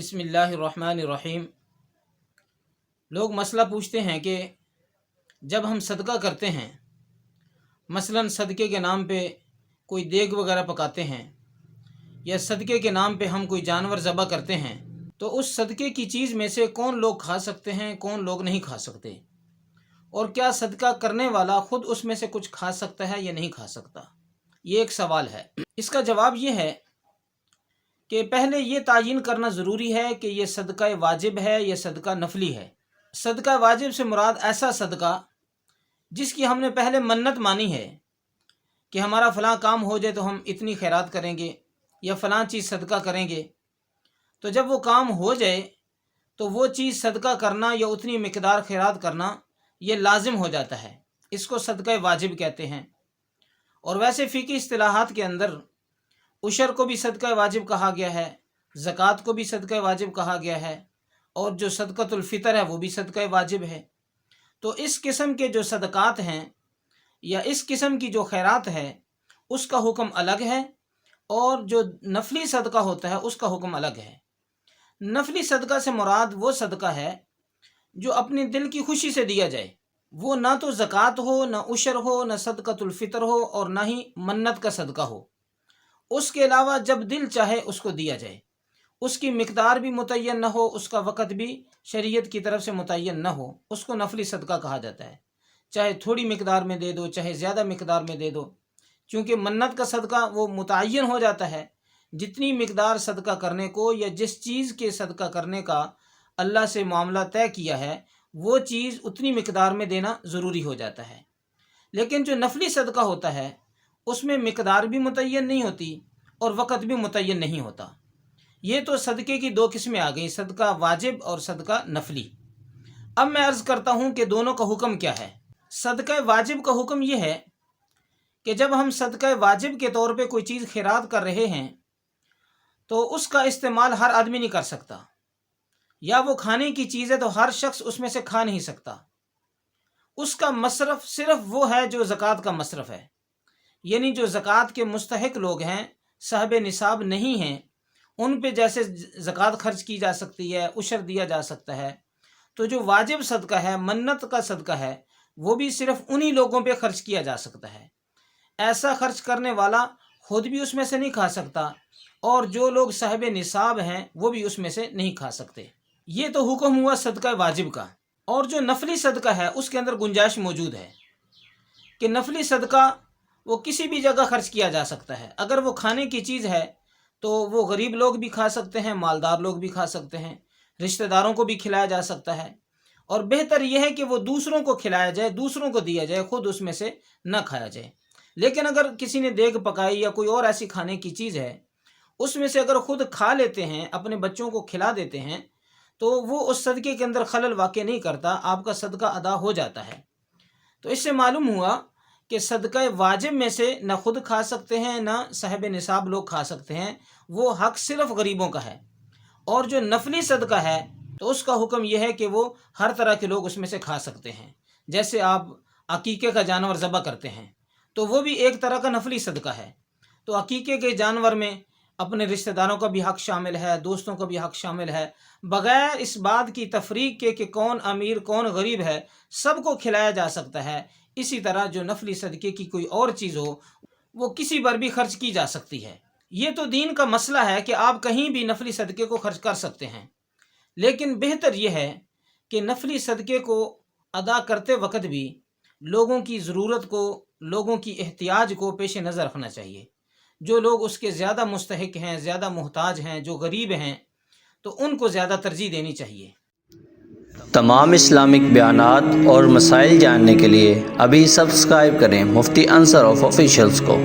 بسم اللہ الرحمن الرحیم۔ لوگ مسئلہ پوچھتے ہیں کہ جب ہم صدقہ کرتے ہیں، مثلاً صدقے کے نام پہ کوئی دیگ وغیرہ پکاتے ہیں یا صدقے کے نام پہ ہم کوئی جانور ذبح کرتے ہیں، تو اس صدقے کی چیز میں سے کون لوگ کھا سکتے ہیں، کون لوگ نہیں کھا سکتے، اور کیا صدقہ کرنے والا خود اس میں سے کچھ کھا سکتا ہے یا نہیں کھا سکتا؟ یہ ایک سوال ہے۔ اس کا جواب یہ ہے کہ پہلے یہ تعین کرنا ضروری ہے کہ یہ صدقہ واجب ہے یا صدقہ نفلی ہے۔ صدقہ واجب سے مراد ایسا صدقہ جس کی ہم نے پہلے منت مانی ہے کہ ہمارا فلاں کام ہو جائے تو ہم اتنی خیرات کریں گے یا فلاں چیز صدقہ کریں گے، تو جب وہ کام ہو جائے تو وہ چیز صدقہ کرنا یا اتنی مقدار خیرات کرنا یہ لازم ہو جاتا ہے، اس کو صدقہ واجب کہتے ہیں۔ اور ویسے فقہی اصطلاحات کے اندر عشر کو بھی صدقہ واجب کہا گیا ہے، زکوٰۃ کو بھی صدقہ واجب کہا گیا ہے، اور جو صدقۃ الفطر ہے وہ بھی صدقہ واجب ہے۔ تو اس قسم کے جو صدقات ہیں یا اس قسم کی جو خیرات ہے اس کا حکم الگ ہے، اور جو نفلی صدقہ ہوتا ہے اس کا حکم الگ ہے۔ نفلی صدقہ سے مراد وہ صدقہ ہے جو اپنے دل کی خوشی سے دیا جائے، وہ نہ تو زکوٰۃ ہو، نہ عشر ہو، نہ صدقۃ الفطر ہو، اور نہ ہی منت کا صدقہ ہو۔ اس کے علاوہ جب دل چاہے اس کو دیا جائے، اس کی مقدار بھی متعین نہ ہو، اس کا وقت بھی شریعت کی طرف سے متعین نہ ہو، اس کو نفلی صدقہ کہا جاتا ہے۔ چاہے تھوڑی مقدار میں دے دو، چاہے زیادہ مقدار میں دے دو، کیونکہ منت کا صدقہ وہ متعین ہو جاتا ہے۔ جتنی مقدار صدقہ کرنے کو یا جس چیز کے صدقہ کرنے کا اللہ سے معاملہ طے کیا ہے وہ چیز اتنی مقدار میں دینا ضروری ہو جاتا ہے۔ لیکن جو نفلی صدقہ ہوتا ہے اس میں مقدار بھی متعین نہیں ہوتی اور وقت بھی متعین نہیں ہوتا۔ یہ تو صدقے کی دو قسمیں آ گئیں، صدقہ واجب اور صدقہ نفلی۔ اب میں عرض کرتا ہوں کہ دونوں کا حکم کیا ہے۔ صدقہ واجب کا حکم یہ ہے کہ جب ہم صدقہ واجب کے طور پہ کوئی چیز خیرات کر رہے ہیں تو اس کا استعمال ہر آدمی نہیں کر سکتا، یا وہ کھانے کی چیز ہے تو ہر شخص اس میں سے کھا نہیں سکتا۔ اس کا مصرف صرف وہ ہے جو زکوٰۃ کا مصرف ہے، یعنی جو زکوٰۃ کے مستحق لوگ ہیں، صاحب نصاب نہیں ہیں، ان پہ جیسے زکوٰۃ خرچ کی جا سکتی ہے، عشر دیا جا سکتا ہے۔ تو جو واجب صدقہ ہے، منت کا صدقہ ہے، وہ بھی صرف انہی لوگوں پہ خرچ کیا جا سکتا ہے۔ ایسا خرچ کرنے والا خود بھی اس میں سے نہیں کھا سکتا، اور جو لوگ صاحب نصاب ہیں وہ بھی اس میں سے نہیں کھا سکتے۔ یہ تو حکم ہوا صدقہ واجب کا۔ اور جو نفلی صدقہ ہے اس کے اندر گنجائش موجود ہے کہ نفلی صدقہ وہ کسی بھی جگہ خرچ کیا جا سکتا ہے۔ اگر وہ کھانے کی چیز ہے تو وہ غریب لوگ بھی کھا سکتے ہیں، مالدار لوگ بھی کھا سکتے ہیں، رشتہ داروں کو بھی کھلایا جا سکتا ہے، اور بہتر یہ ہے کہ وہ دوسروں کو کھلایا جائے، دوسروں کو دیا جائے، خود اس میں سے نہ کھایا جائے۔ لیکن اگر کسی نے دیگ پکائی یا کوئی اور ایسی کھانے کی چیز ہے، اس میں سے اگر خود کھا لیتے ہیں، اپنے بچوں کو کھلا دیتے ہیں، تو وہ اس صدقے کے اندر خلل واقع نہیں کرتا، آپ کا صدقہ ادا ہو جاتا ہے۔ تو اس سے معلوم ہوا کہ صدقہ واجب میں سے نہ خود کھا سکتے ہیں نہ صاحب نصاب لوگ کھا سکتے ہیں، وہ حق صرف غریبوں کا ہے۔ اور جو نفلی صدقہ ہے تو اس کا حکم یہ ہے کہ وہ ہر طرح کے لوگ اس میں سے کھا سکتے ہیں۔ جیسے آپ عقیقے کا جانور ذبح کرتے ہیں تو وہ بھی ایک طرح کا نفلی صدقہ ہے۔ تو عقیقے کے جانور میں اپنے رشتہ داروں کا بھی حق شامل ہے، دوستوں کا بھی حق شامل ہے، بغیر اس بات کی تفریق کے کہ کون امیر کون غریب ہے، سب کو کھلایا جا سکتا ہے۔ اسی طرح جو نفلی صدقے کی کوئی اور چیز ہو وہ کسی پر بھی خرچ کی جا سکتی ہے۔ یہ تو دین کا مسئلہ ہے کہ آپ کہیں بھی نفلی صدقے کو خرچ کر سکتے ہیں، لیکن بہتر یہ ہے کہ نفلی صدقے کو ادا کرتے وقت بھی لوگوں کی ضرورت کو، لوگوں کی احتیاج کو پیش نظر رکھنا چاہیے۔ جو لوگ اس کے زیادہ مستحق ہیں، زیادہ محتاج ہیں، جو غریب ہیں، تو ان کو زیادہ ترجیح دینی چاہیے۔ تمام اسلامک بیانات اور مسائل جاننے کے لیے ابھی سبسکرائب کریں مفتی انصر آف آفیشیلز کو۔